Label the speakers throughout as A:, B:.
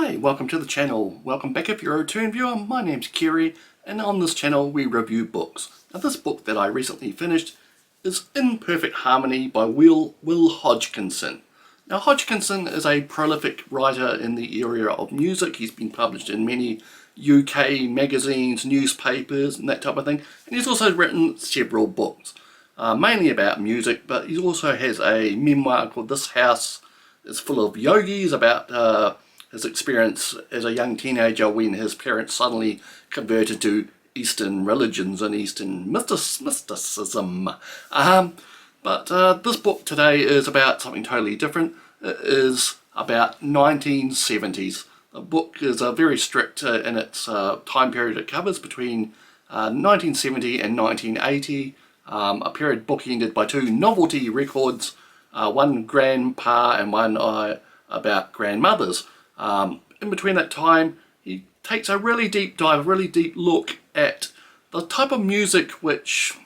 A: Hi, welcome to the channel. Welcome back if you're a return viewer. My name's Kerry, and on this channel we review books. Now this book that I recently finished is In Perfect Harmony by Will Hodgkinson. Now Hodgkinson is a prolific writer in the area of music. He's been published in many UK magazines, newspapers and that type of thing. And he's also written several books, mainly about music, but he also has a memoir called This House is Full of Yogis, about his experience as a young teenager when his parents suddenly converted to Eastern religions and Eastern mysticism. But this book today is about something totally different. It is about 1970s. The book is very strict in its time period it covers, between 1970 and 1980, a period bookended by two novelty records, one grandpa and one about grandmothers. In between that time, he takes a really deep dive, really deep look at the type of music which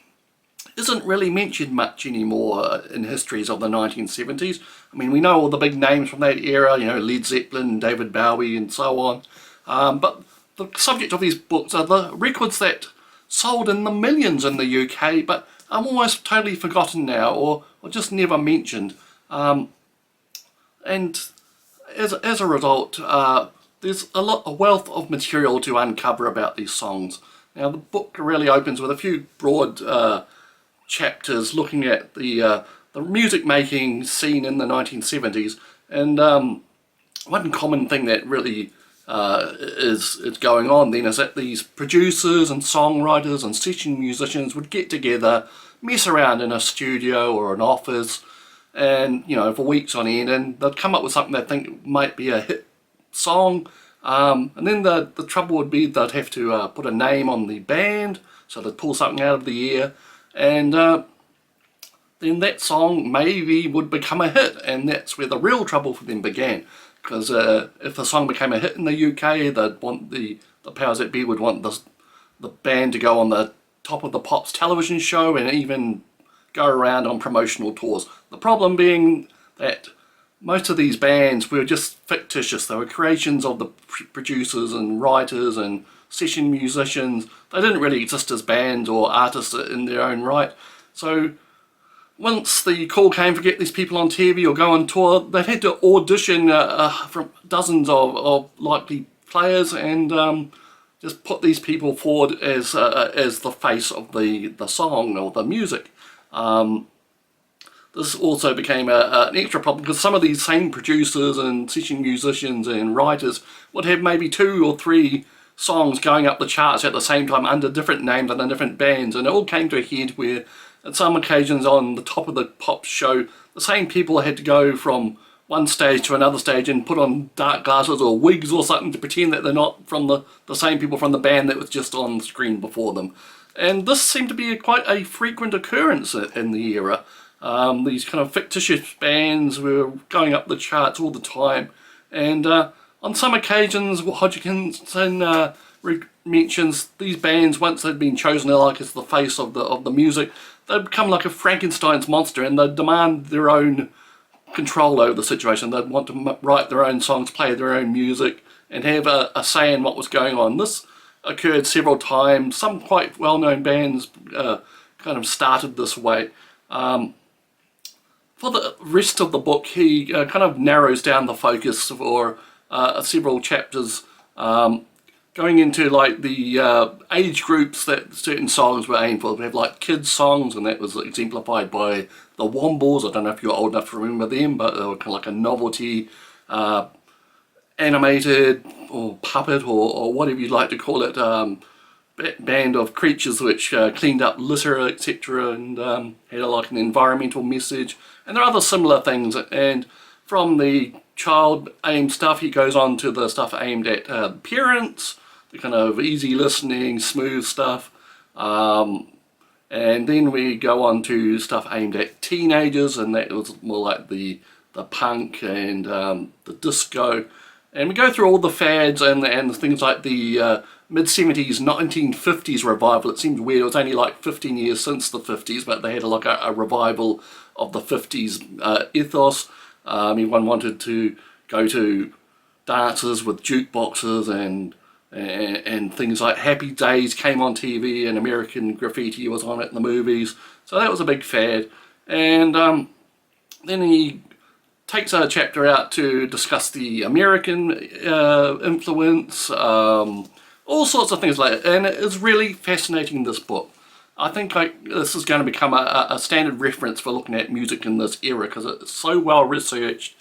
A: isn't really mentioned much anymore in histories of the 1970s. I mean, we know all the big names from that era, you know, Led Zeppelin, David Bowie and so on. But the subject of these books are the records that sold in the millions in the UK, but are almost totally forgotten now, or just never mentioned. And as a result, there's a wealth of material to uncover about these songs. Now the book really opens with a few broad chapters looking at the music making scene in the 1970s, and one common thing that really is going on then is that these producers and songwriters and session musicians would get together, mess around in a studio or an office, and you know, for weeks on end, and they'd come up with something they think might be a hit song, and then the trouble would be they'd have to put a name on the band, so they'd pull something out of the air, and then that song maybe would become a hit, and that's where the real trouble for them began. Because if the song became a hit in the UK, they'd want the powers that be would want the band to go on the Top of the Pops television show and even go around on promotional tours. The problem being that most of these bands were just fictitious. They were creations of the producers and writers and session musicians. They didn't really exist as bands or artists in their own right. So once the call came to get these people on TV or go on tour, they had to audition from dozens of likely players and just put these people forward as the face of the song or the music. This also became an extra problem because some of these same producers and session musicians and writers would have maybe 2 or 3 songs going up the charts at the same time under different names and in different bands, and it all came to a head where at some occasions on the Top of the Pops show, the same people had to go from one stage to another stage and put on dark glasses or wigs or something to pretend that they're not from the same people from the band that was just on the screen before them. And this seemed to be quite a frequent occurrence in the era. These kind of fictitious bands were going up the charts all the time, and on some occasions Hodgkinson mentions these bands, once they'd been chosen like as the face of the music, they'd become like a Frankenstein's monster, and they'd demand their own control over the situation. They'd want to write their own songs, play their own music, and have a say in what was going on. This occurred several times. Some quite well-known bands kind of started this way. For the rest of the book, he kind of narrows down the focus for several chapters, going into like the age groups that certain songs were aimed for. We have like kids songs, and that was exemplified by the Wombles. I don't know if you're old enough to remember them, but they were kind of like a novelty animated or puppet or whatever you'd like to call it, band of creatures which cleaned up litter, etc., and had like an environmental message. And there are other similar things, and from the child aimed stuff he goes on to the stuff aimed at parents, the kind of easy listening, smooth stuff, and then we go on to stuff aimed at teenagers, and that was more like the punk and the disco. And we go through all the fads and things like the mid-70s, 1950s revival. It seems weird, it was only like 15 years since the 50s, but they had like a revival of the 50s ethos. Everyone wanted to go to dances with jukeboxes and things like Happy Days came on TV and American Graffiti was on it in the movies. So that was a big fad. And then he takes a chapter out to discuss the American influence, all sorts of things like that. And it is really fascinating, this book. I think this is going to become a standard reference for looking at music in this era because it's so well researched.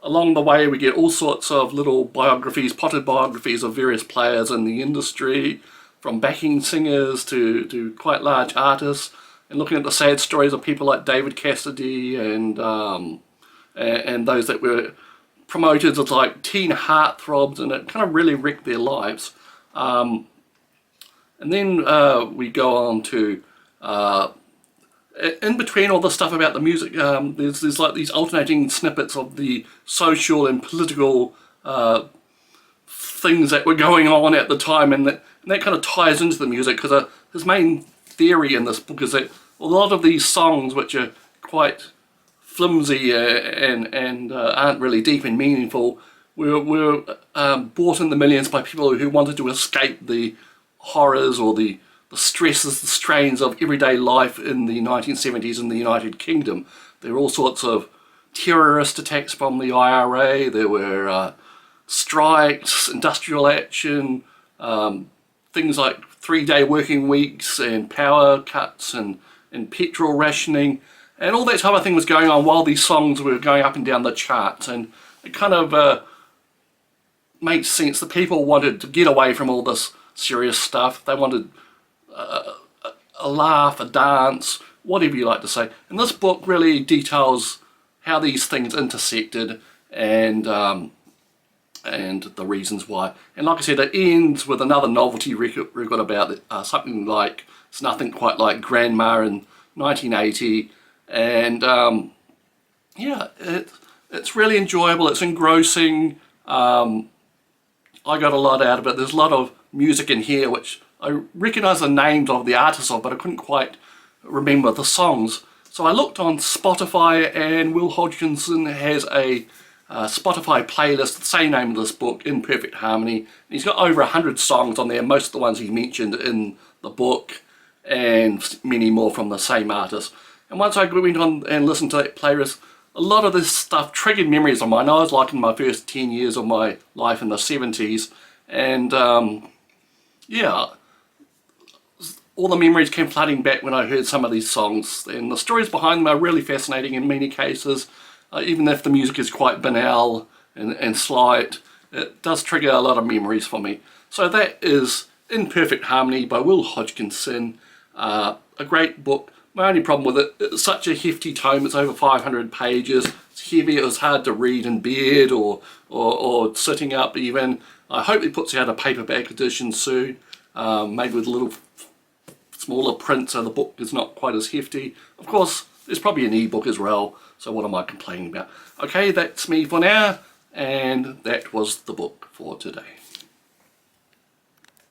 A: Along the way we get all sorts of little biographies, potted biographies of various players in the industry, from backing singers to quite large artists, and looking at the sad stories of people like David Cassidy and those that were promoted as like teen heartthrobs, and it kind of really wrecked their lives. And then we go on to in between all the stuff about the music, there's like these alternating snippets of the social and political things that were going on at the time, and that kind of ties into the music, because his main theory in this book is that a lot of these songs, which are quite flimsy and aren't really deep and meaningful, were bought in the millions by people who wanted to escape the horrors or the stresses, the strains of everyday life in the 1970s in the United Kingdom. There were all sorts of terrorist attacks from the IRA, there were strikes, industrial action, things like 3-day working weeks and power cuts and petrol rationing, and all that type of thing was going on while these songs were going up and down the charts. And it kind of makes sense that people wanted to get away from all this serious stuff. They wanted a laugh, a dance, whatever you like to say. And this book really details how these things intersected and the reasons why. And like I said, it ends with another novelty record about something like It's Nothing Quite Like Grandma in 1980. And yeah, it's really enjoyable, it's engrossing. I got a lot out of it. There's a lot of music in here which I recognise the names of the artists of, but I couldn't quite remember the songs. So I looked on Spotify, and Will Hodgkinson has a Spotify playlist, the same name of this book, In Perfect Harmony. And he's got over 100 songs on there, most of the ones he mentioned in the book, and many more from the same artist. And once I went on and listened to that playlist, a lot of this stuff triggered memories of mine. I was like in my first 10 years of my life in the 70s, and yeah, all the memories came flooding back when I heard some of these songs, and the stories behind them are really fascinating in many cases. Even if the music is quite banal and slight, it does trigger a lot of memories for me. So that is In Perfect Harmony by Will Hodgkinson. A great book. My only problem with it, it's such a hefty tome. It's over 500 pages. It's heavy. It was hard to read in bed or sitting up even. I hope he puts out a paperback edition soon, maybe with a little smaller print so the book is not quite as hefty. Of course, there's probably an ebook as well, so what am I complaining about? Okay, that's me for now, and that was the book for today.